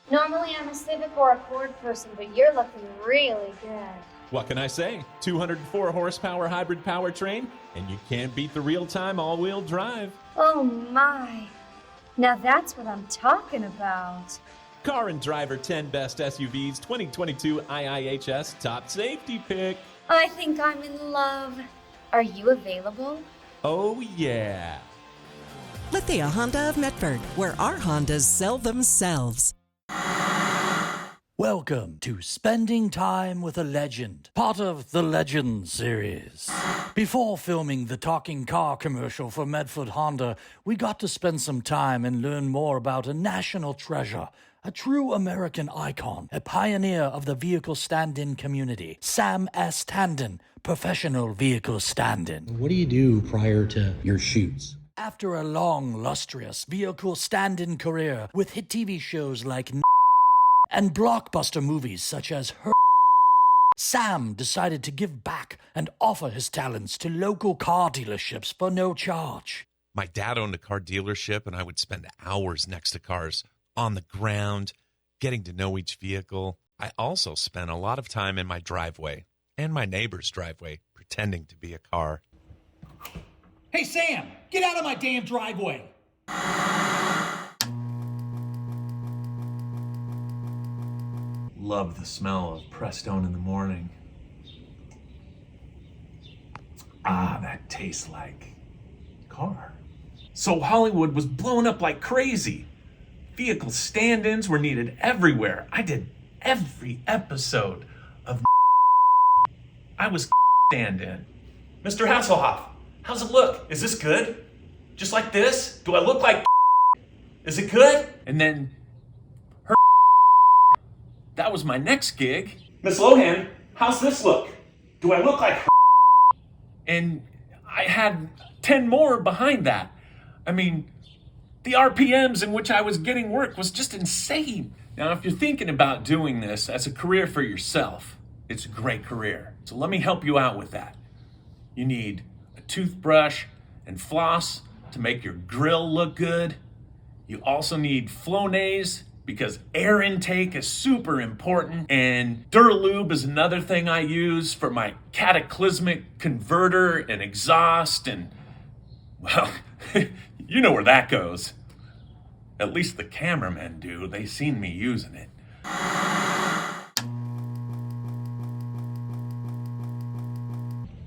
Normally I'm a Civic or Accord person, but you're looking really good. What can I say? 204 horsepower hybrid powertrain, and you can't beat the real-time all-wheel drive. Oh my. Now that's what I'm talking about. Car and Driver 10 Best SUVs 2022 IIHS Top Safety Pick. I think I'm in love. Are you available? Oh yeah. Lithia Honda of Medford, where our Hondas sell themselves. Welcome to Spending Time with a Legend, part of the Legend series. Before filming the talking car commercial for Medford Honda, we got to spend some time and learn more about a national treasure, a true American icon, a pioneer of the vehicle stand-in community, Sam S. Tandin, professional vehicle stand-in. What do you do prior to your shoots? After a long, lustrous vehicle stand-in career with hit TV shows like and blockbuster movies such as Her, Sam decided to give back and offer his talents to local car dealerships for no charge. My dad owned a car dealership, and I would spend hours next to cars on the ground, getting to know each vehicle. I also spent a lot of time in my driveway and my neighbor's driveway pretending to be a car. Hey, Sam, get out of my damn driveway. Love the smell of Prestone in the morning. Ah, that tastes like car. So Hollywood was blown up like crazy. Vehicle stand-ins were needed everywhere. I did every episode of I was stand-in. Mr. Hasselhoff, how's it look? Is this good? Just like this? Do I look like Is it good? And then that was my next gig. Miss Lohan, how's this look? Do I look like And I had 10 more behind that. I mean, the RPMs in which I was getting work was just insane. Now, if you're thinking about doing this as a career for yourself, it's a great career. So let me help you out with that. You need a toothbrush and floss to make your grill look good. You also need Flonase because air intake is super important. And Duralube is another thing I use for my cataclysmic converter and exhaust. And, well, you know where that goes. At least the cameramen do. They seen me using it.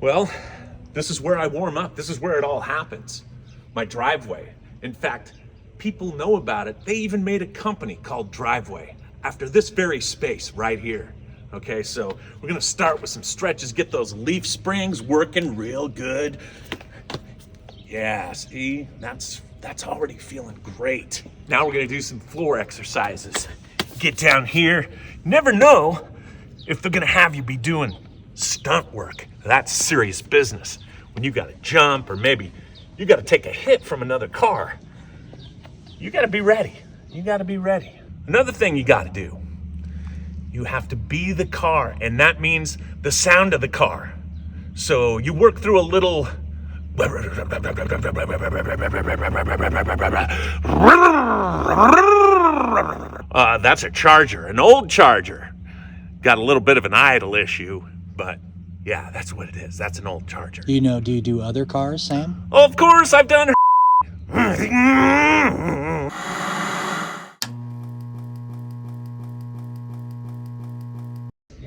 Well, this is where I warm up. This is where it all happens. My driveway. In fact, people know about it. They even made a company called Driveway after this very space right here. Okay, so we're gonna start with some stretches, get those leaf springs working real good. Yeah, see, that's already feeling great. Now we're gonna do some floor exercises. Get down here. Never know if they're gonna have you be doing stunt work. That's serious business. When you gotta jump or maybe you gotta take a hit from another car. You gotta be ready. You gotta be ready. Another thing you gotta do, you have to be the car, and that means the sound of the car. So you work through a little that's a Charger, an old Charger. Got a little bit of an idle issue, but yeah, that's what it is. That's an old Charger. Do you do other cars, Sam? Oh, of course, I've done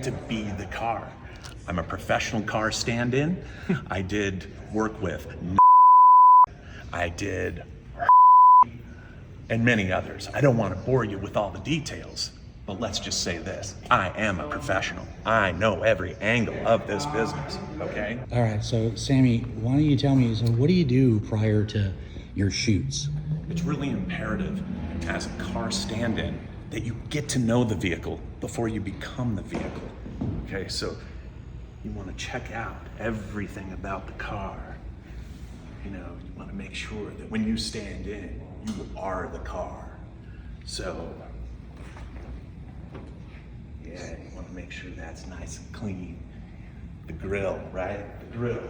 to be the car. I'm a professional car stand-in. I did work with I did and many others. I don't want to bore you with all the details, but let's just say this. I am a professional. I know every angle of this business, okay? All right, so Sammy, why don't you tell me, so what do you do prior to your shoots? It's really imperative as a car stand-in that you get to know the vehicle before you become the vehicle. Okay, so you want to check out everything about the car. You know, you want to make sure that when you stand in, you are the car. So, yeah, you want to make sure that's nice and clean. The grill, right? The grill.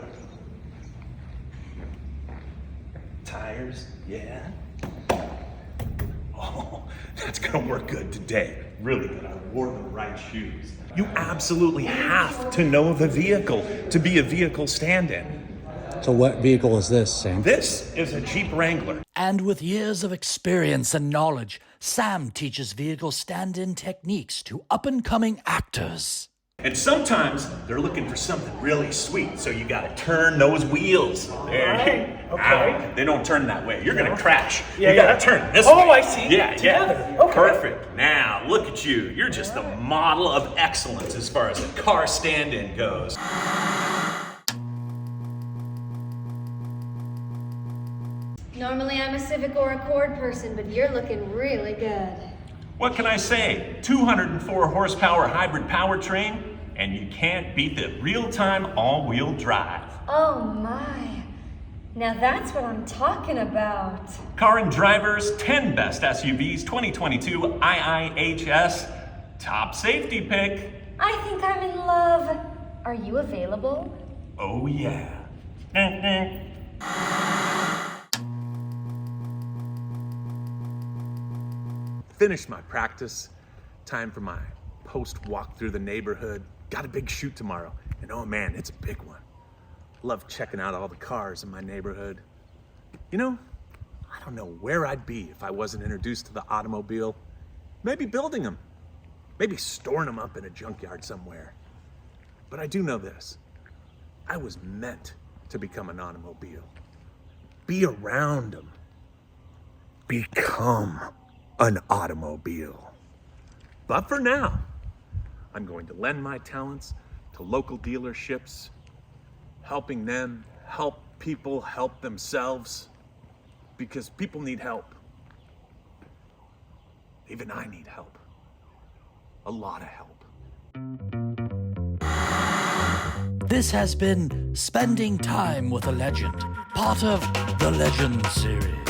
Tires, yeah. Oh, Oh, that's gonna work good today. Really good. I wore the right shoes. You absolutely have to know the vehicle to be a vehicle stand-in. So what vehicle is this, Sam? This is a Jeep Wrangler. And with years of experience and knowledge, Sam teaches vehicle stand-in techniques to up-and-coming actors. And sometimes they're looking for something really sweet, so you gotta turn those wheels. There. Okay. They don't turn that way. You're gonna crash. Yeah, you gotta turn this way. Oh, I see. Yeah, Together. yeah. Okay. Perfect. Now, look at you. You're just the model of excellence as far as a car stand-in goes. Normally I'm a Civic or Accord person, but you're looking really good. What can I say? 204 horsepower hybrid powertrain, and you can't beat the real-time all-wheel drive. Oh my. Now that's what I'm talking about. Car and Driver's 10 Best SUVs 2022 IIHS top safety pick. I think I'm in love. Are you available? Oh yeah. Finished my practice. Time for my post walk through the neighborhood. Got a big shoot tomorrow. And oh man, it's a big one. Love checking out all the cars in my neighborhood. You know, I don't know where I'd be if I wasn't introduced to the automobile. Maybe building them. Maybe storing them up in a junkyard somewhere. But I do know this. I was meant to become an automobile. Be around them. Become an automobile. But for now, I'm going to lend my talents to local dealerships, helping them help people help themselves, because people need help. Even I need help. A lot of help. This has been Spending Time with a Legend, part of the Legend series.